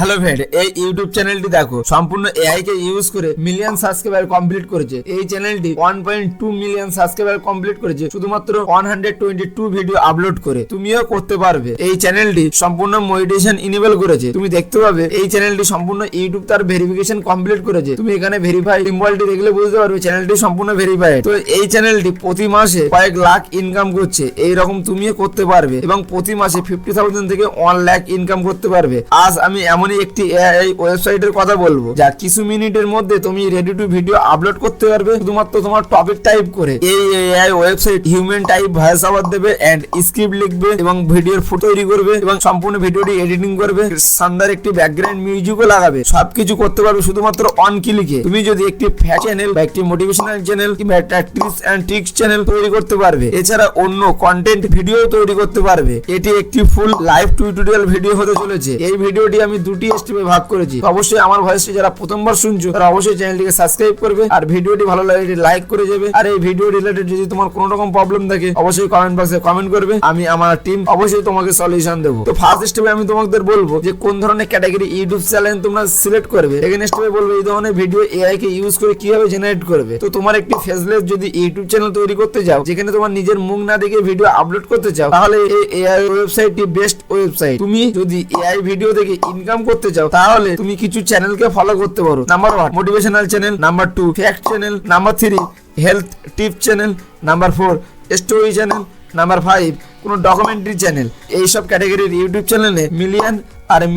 Hello friend, এই YouTube চ্যানেলটি দেখো সম্পূর্ণ এআই কে ইউজ করে মিলিয়ন সাবস্ক্রাইবার কমপ্লিট করেছে। এই চ্যানেলটি 1.2 মিলিয়ন সাবস্ক্রাইবার কমপ্লিট করেছে শুধুমাত্র 122 ভিডিও আপলোড করে। তুমিও করতে পারবে। এই চ্যানেলটি সম্পূর্ণ মনিটাইজেশন ইনেবল করেছে। তুমি দেখতে পাবে এই চ্যানেলটি সম্পূর্ণ ইউটিউব তার ভেরিফিকেশন কমপ্লিট করেছে। তুমি এখানে ভেরিফাই সিম্বলটি দেখলে বুঝতে পারবে চ্যানেলটি সম্পূর্ণ ভেরিফাইড। তো এই চ্যানেলটি প্রতি মাসে কয়েক লাখ ইনকাম করছে। এইরকম তুমিও করতে পারবে এবং প্রতি মাসে 50,000 থেকে 1 লাখ ইনকাম করতে পারবে। আজ আমি এমনই একটি এআই ওয়েবসাইটের কথা বলবো যা কিছু মিনিটের মধ্যে তুমি রেডি টু ভিডিও আপলোড করতে পারবে শুধুমাত্র তোমার টপিক টাইপ করে। এই AI website human type voice over দেবে এন্ড স্ক্রিপ্ট লিখবে এবং ভিডিওর ফটো তৈরি করবে এবং সম্পূর্ণ ভিডিওটি এডিটিং করবে। শানদার একটি ব্যাকগ্রাউন্ড মিউজিকও লাগাবে। সবকিছু করতে পারবে শুধুমাত্র অন ক্লিকে। তুমি যদি একটি ফ্যাশন চ্যানেল বা একটি মোটিভেশনাল চ্যানেল কিংবা একটা টিপস এন্ড ট্রিক্স চ্যানেল তৈরি করতে পারবে। এছাড়া অন্য কন্টেন্ট ভিডিও তৈরি করতে পারবে। এটি একটি ফুল লাইভ টিউটোরিয়াল ভিডিও হতে চলেছে। এই ভিডিওটি আমি দুটি স্টেপে ভাগ করেছি। অবশ্যই আমার ভয়েসটি যারা প্রথমবার শুনছো তারা অবশ্যই চ্যানেলটিকে সাবস্ক্রাইব করবে আর ভিডিওটি ভালো লাগলে লাইক করে যাবে। আর এই ভিডিও রিলেটেড যদি তোমার কোনো রকম প্রবলেম থাকে অবশ্যই কমেন্ট বক্সে কমেন্ট করবে। আমি আমার টিম অবশ্যই তোমাকে সলিউশন দেবো। তো ফার্স্ট স্টেপে আমি তোমাদের বলবো যে কোন ধরনের ক্যাটাগরি ইউটিউব চ্যানেল তোমরা সিলেক্ট করবে। সেকেন্ড স্টেপে বলবো এই ধরনের ভিডিও এআই কে ইউজ করে কিভাবে জেনারেট করবে। তো তোমার একটি ফেসলেস যদি ইউটিউব চ্যানেল তৈরি করতে যাও যেখানে তোমার নিজের মুখ না দেখে ভিডিও আপলোড করতে চাও তাহলে এই এআই ওয়েবসাইটটি বেস্ট ওয়েবসাইট। তুমি যদি এআই ভিডিও থেকে ইনকাম করতে চাও তাহলে তুমি কিছু চ্যানেলকে ফলো করতে পারো। Number 1 motivational channel, number 2 fact channel, number 3 health tip channel, number 4 story channel, number 5 কোনো ডকুমেন্টারি চ্যানেল। এইসব ক্যাটাগরির ইউটিউব চ্যানেলে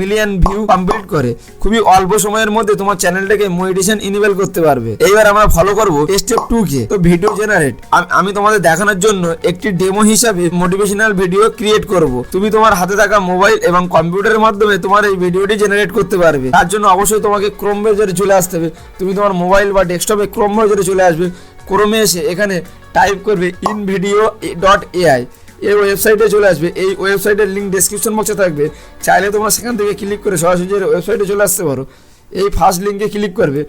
মিলিয়ন ভিউ কমপ্লিট করে খুবই অল্প সময়ের মধ্যে তোমার চ্যানেলটাকে মনিটাইজেশন ইনেবল করতে পারবে। এইবার আমরা ফলো করব স্টেপ 2 কে। তো ভিডিও জেনারেট। আমি তোমাদের দেখানোর জন্য একটি ডেমো হিসাবে মোটিভেশনাল ভিডিও ক্রিয়েট করব। তুমি তোমার হাতে থাকা মোবাইল এবং কম্পিউটারের মাধ্যমে তোমার এই ভিডিওটি জেনারেট করতে পারবে। তার জন্য অবশ্যই তোমাকে ক্রোম ব্রাউজারে চলে আসতে হবে। তুমি তোমার মোবাইল বা ডেস্কটপে ক্রোম ব্রাউজারে চলে আসবে। ক্রোমে এসে এখানে টাইপ করবে invideo.ai। এই ওয়েবসাইটে চলে আসবে। এই ওয়েবসাইটের লিঙ্ক ডেসক্রিপশন বক্সে থাকবে। চাইলে তোমরা সেখান থেকে ক্লিক করে সরাসরি ওয়েবসাইটে চলে আসতে পারো। এই ফার্স্ট লিঙ্কে ক্লিক করবে।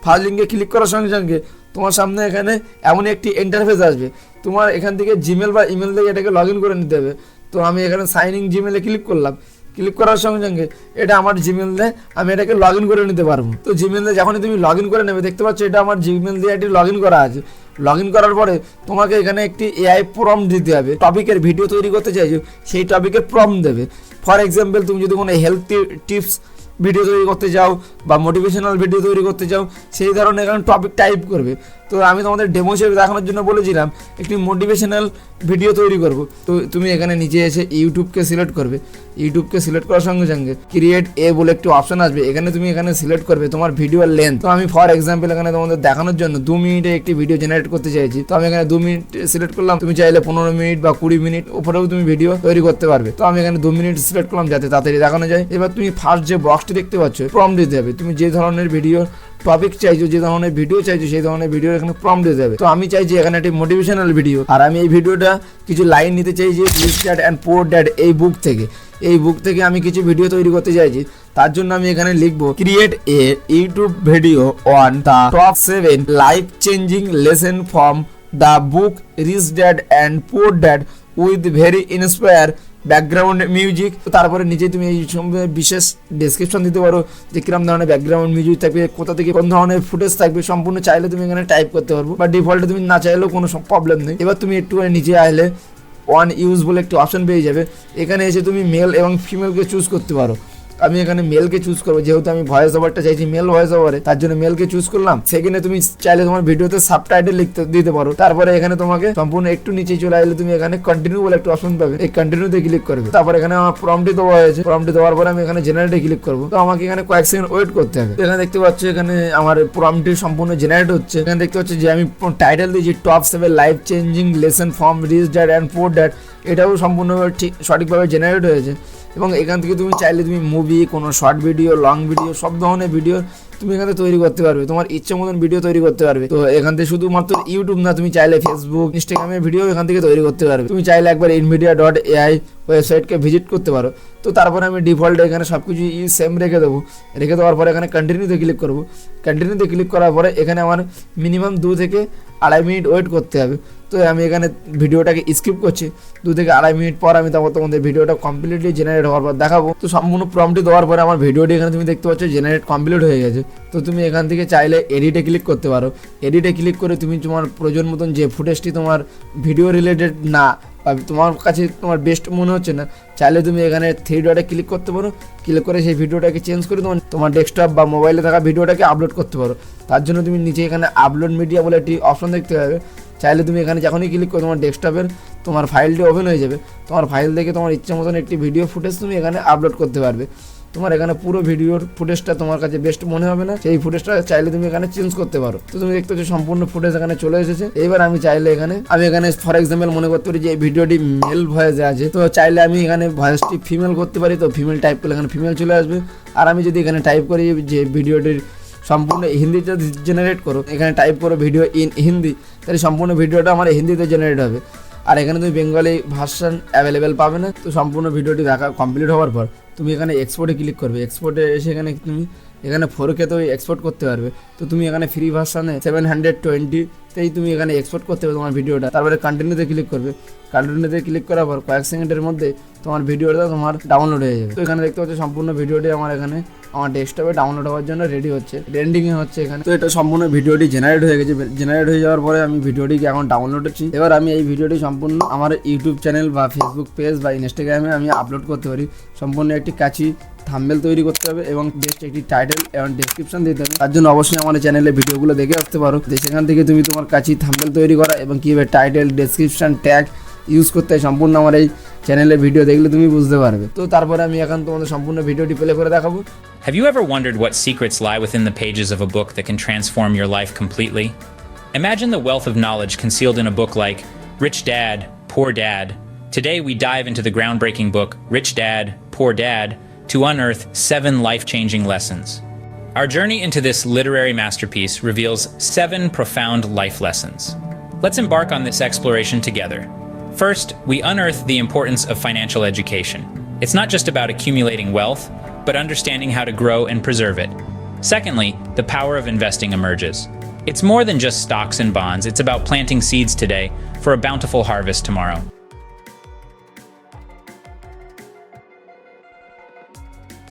ফার্স্ট লিঙ্কে ক্লিক করার সঙ্গে সঙ্গে তোমার সামনে এখানে এমন একটি ইন্টারফেস আসবে। তোমার এখান থেকে জিমেল বা ইমেল থেকে এটাকে লগ ইন করে নিতে হবে। তো আমি এখানে সাইন ইন জিমেলে ক্লিক করলাম। ক্লিক করার সঙ্গে সঙ্গে এটা আমার জিমেল দিয়ে আমি এটাকে লগ ইন করে নিতে পারবো। তো জিমেল দিয়ে যখনই তুমি লগ ইন করে নেবে দেখতে পাচ্ছ এটা আমার জিমেল দিয়ে এটি লগ ইন করা আছে। লগ ইন করার পরে তোমাকে এখানে একটি এআই প্রম্পট দিতে হবে। টপিকের ভিডিও তৈরি করতে চাইছো সেই টপিকের প্রম্পট দেবে। ফর এক্সাম্পল তুমি যদি কোনো হেলথ টিপস ভিডিও তৈরি করতে চাও বা মোটিভেশনাল ভিডিও তৈরি করতে চাও সেই ধরনের এখানে টপিক টাইপ করবে। তো আমি তোমাদের ডেমো হিসেবে দেখানোর জন্য বলেছিলাম একটি মোটিভেশনাল ভিডিও তৈরি করব। তো তুমি এখানে নিচে এসে ইউটিউবকে সিলেক্ট করবে। ইউটিউবকে সিলেক্ট করার সঙ্গে সঙ্গে ক্রিয়েট এ বলে একটি অপশন আসবে। এখানে তুমি এখানে সিলেক্ট করবে তোমার ভিডিওর লেন্থ। তো আমি ফর এক্সাম্পল এখানে তোমাদের দেখানোর জন্য 2 মিনিটে একটি ভিডিও জেনারেট করতে চাইছি। তো আমি এখানে 2 মিনিট সিলেক্ট করলাম। তুমি চাইলে 15 মিনিট বা 20 মিনিট উপরেও তুমি ভিডিও তৈরি করতে পারবে। তো আমি এখানে 2 মিনিট সিলেক্ট করলাম যাতে তাড়াতাড়ি দেখানো যায়। এবার তুমি ফার্স্ট যে বক্সটি দেখতে পাচ্ছ প্রম্পট দিতে হবে। তুমি যে ধরনের ভিডিও টপিক চাইছো যে ধরনের ভিডিও চাইছো সেই ধরনের ভিডিও এখানে প্রম্পট দিতে হবে। তো আমি চাইছি এখানে একটি মোটিভেশনাল ভিডিও আর আমি এই ভিডিওটা কিছু লাইন নিতে চাইছি rich dad and poor dad এই বুক থেকে। এই বুক থেকে আমি কিছু ভিডিও তৈরি করতে চাইছি। তার জন্য আমি এখানে লিখবো create a YouTube video on the top 7 life changing lesson from the book rich dad and poor dad with very inspire background music. তারপরে নিচে তুমি এই সম্বন্ধে বিশেষ ডেসক্রিপশন দিতে পারো যে কিরকম ধরনের ব্যাকগ্রাউন্ড মিউজিক থাকবে, কোথা থেকে কোন ধরনের ফুটেজ থাকবে সম্পূর্ণ চাইলে তুমি এখানে টাইপ করতে পারবো বা ডিফল্টে তুমি না চাইলেও কোনো প্রবলেম নেই। এবার তুমি একটু নিচে আসলে ওয়ান ইউজ বলে একটি অপশন পেয়ে যাবে। এখানে এসে তুমি মেল এবং ফিমেলকে চুজ করতে পারো। আমি এখানে মেলকে চুজ করবো যেহেতু আমি ভয়েস ওভারটা চাইছি মেল ভয়েস ওভারে, তার জন্য মেলকে চুজ করলাম। সেখানে তুমি চাইলে তোমার ভিডিওতে সাবটাইটেল লিখতে দিতে পারো। তারপরে এখানে তোমাকে সম্পূর্ণ একটু নিচে চলে আসলে তুমি এখানে কন্টিনিউ বলে একটা অপশন পাবে। এই কন্টিনিউতে ক্লিক করবে। তারপর এখানে আমার প্রম্পট দেওয়া হয়েছে। প্রম্পট দেওয়ার পরে আমি এখানে জেনারেটে ক্লিক করবো। তো আমাকে এখানে কয়েক সেকেন্ড ওয়েট করতে হবে। এখানে দেখতে পাচ্ছ এখানে আমার প্রম্পটটি সম্পূর্ণ জেনারেট হচ্ছে। এখানে দেখতে পাচ্ছি যে আমি টাইটেল দিয়েছি top 7 life changing lesson from rich dad and poor dad. এটাও সম্পূর্ণভাবে ঠিক সঠিকভাবে জেনারেট হয়েছে। এবং এখান থেকে তুমি চাইলে তুমি মুভি, কোনো শর্ট ভিডিও, লং ভিডিও সব ধরনের ভিডিও তুমি এখানে তৈরি করতে পারবে। তোমার ইচ্ছে মতন ভিডিও তৈরি করতে পারবে। তো এখান থেকে শুধুমাত্র ইউটিউব না, তুমি চাইলে ফেসবুক, ইনস্টাগ্রামের ভিডিও এখান থেকে তৈরি করতে পারবে। তুমি চাইলে একবার invideo.ai ওয়েবসাইটকে ভিজিট করতে পারো। তো তারপরে আমি ডিফল্ট এখানে সব কিছু সেম রেখে দেবো। রেখে দেওয়ার পরে এখানে কন্টিনিউতে ক্লিক করবো। কন্টিনিউতে ক্লিক করার পরে এখানে আমার মিনিমাম 2 থেকে 2.5 মিনিট ওয়েট করতে হবে। তো আমি এখানে ভিডিওটাকে স্কিপ করছি, 2 থেকে 2.5 মিনিট পর আমি তোমাদের ভিডিওটা কমপ্লিটলি জেনারেট হওয়ার পর দেখাবো। তো সম্পূর্ণ প্রম্পটটি দেওয়ার পরে আমার ভিডিওটি এখানে তুমি দেখতে পাচ্ছ জেনারেট কমপ্লিট হয়ে গেছে। তো তুমি এখান থেকে চাইলে এডিটে ক্লিক করতে পারো। এডিটে ক্লিক করে তুমি তোমার প্রয়োজন মতন যে ফুটেজটি তোমার ভিডিও রিলেটেড না বা তোমার কাছে তোমার বেস্ট মনে হচ্ছে না, চাইলে তুমি এখানে 3 ডটে ক্লিক করতে পারো। ক্লিক করে সেই ভিডিওটাকে চেঞ্জ করে তোমার ডেস্কটপ বা মোবাইলে থাকা ভিডিওটাকে আপলোড করতে পারো। তার জন্য তুমি নিচে এখানে আপলোড মিডিয়া বলে একটি অপশন দেখতে পাবে। চাইলে তুমি এখানে যখনই ক্লিক করো তোমার ডেস্কটপের তোমার ফাইলটি ওপেন হয়ে যাবে। তোমার ফাইল থেকে তোমার ইচ্ছা মতন একটি ভিডিও ফুটেজ তুমি এখানে আপলোড করতে পারবে। তোমার এখানে পুরো ভিডিওর ফুটেজটা তোমার কাছে বেস্ট মনে হবে না, সেই ফুটেজটা চাইলে তুমি এখানে চেঞ্জ করতে পারো। তো তুমি দেখতে পাচ্ছ সম্পূর্ণ ফুটেজ এখানে চলে এসেছে। এবার আমি চাইলে আমি এখানে ফর এক্সাম্পল মনে করতে পারি যে এই ভিডিওটি মেল ভয়েসে আছে, তো চাইলে আমি এখানে ভয়েসটি ফিমেল করতে পারি। তো ফিমেল টাইপ করলে এখানে ফিমেল চলে আসবে। আর আমি যদি এখানে টাইপ করি যে ভিডিওটির সম্পূর্ণ হিন্দিতে জেনারেট করো, এখানে টাইপ করো ভিডিও ইন হিন্দি, তাহলে সম্পূর্ণ ভিডিওটা আমার হিন্দিতে জেনারেট হবে। আর এখানে তুমি বেঙ্গলি ভার্সন অ্যাভেলেবেল পাবে না। তো সম্পূর্ণ ভিডিওটি দেখা কমপ্লিট হওয়ার পর তুমি এখানে এক্সপোর্টে ক্লিক করবে। এক্সপোর্টে এসে তুমি এখানে 4K তো এক্সপোর্ট করতে পারবে। তো তুমি এখানে ফ্রি ভার্সনে 720তেই তুমি এখানে এক্সপোর্ট করতে পারবে তোমার ভিডিওটা। তারপরে কন্টিনিউতে ক্লিক করবে। কন্টিনিউতে ক্লিক করার পর কয়েক সেকেন্ডের মধ্যে তোমার ভিডিওটা তোমার ডাউনলোড হয়ে যাবে। তো এখানে দেখতে পাচ্ছ সম্পূর্ণ ভিডিওটি আমার ডেস্কটপে ডাউনলোড হওয়ার জন্য রেডি হচ্ছে, ট্রেন্ডিংয়ে হচ্ছে এখানে। তো এটা সম্পূর্ণ ভিডিওটি জেনারেট হয়ে গেছে। জেনারেট হয়ে যাওয়ার পরে আমি ভিডিওটিকে এখন ডাউনলোড করছি। এবার আমি এই ভিডিওটি সম্পূর্ণ আমার ইউটিউব চ্যানেল বা ফেসবুক পেজ বা ইনস্টাগ্রামে আমি আপলোড করতে পারি। সম্পূর্ণ একটি কাছি থাম্বনেল তৈরি করতে হবে এবং বেস্ট একটি টাইটেল এবং ডেসক্রিপশন দিতে হবে। তার জন্য অবশ্যই আমার চ্যানেলে ভিডিওগুলো দেখে আসতে পারো, সেখান থেকে তুমি তোমার কাছে থাম্বনেল তৈরি করা এবং কীভাবে টাইটেল, ডেসক্রিপশন, ট্যাগ ইউজ করতে হয় সম্পূর্ণ আমার এই চ্যানেলে ভিডিও দেখলে তুমি বুঝতে পারবে। তো তারপরে আমি এখন তোমাদের সম্পূর্ণ ভিডিওটি প্লে করে দেখাবো। Have you ever wondered what secrets lie within the pages of a book that can transform your life completely? Imagine the wealth of knowledge concealed in a book like Rich Dad, Poor Dad. Today we dive into the groundbreaking book Rich Dad, Poor Dad to unearth 7 life-changing lessons. Our journey into this literary masterpiece reveals 7 profound life lessons. Let's embark on this exploration together. First, we unearth the importance of financial education. It's not just about accumulating wealth, but understanding how to grow and preserve it. Secondly, the power of investing emerges. It's more than just stocks and bonds, it's about planting seeds today for a bountiful harvest tomorrow.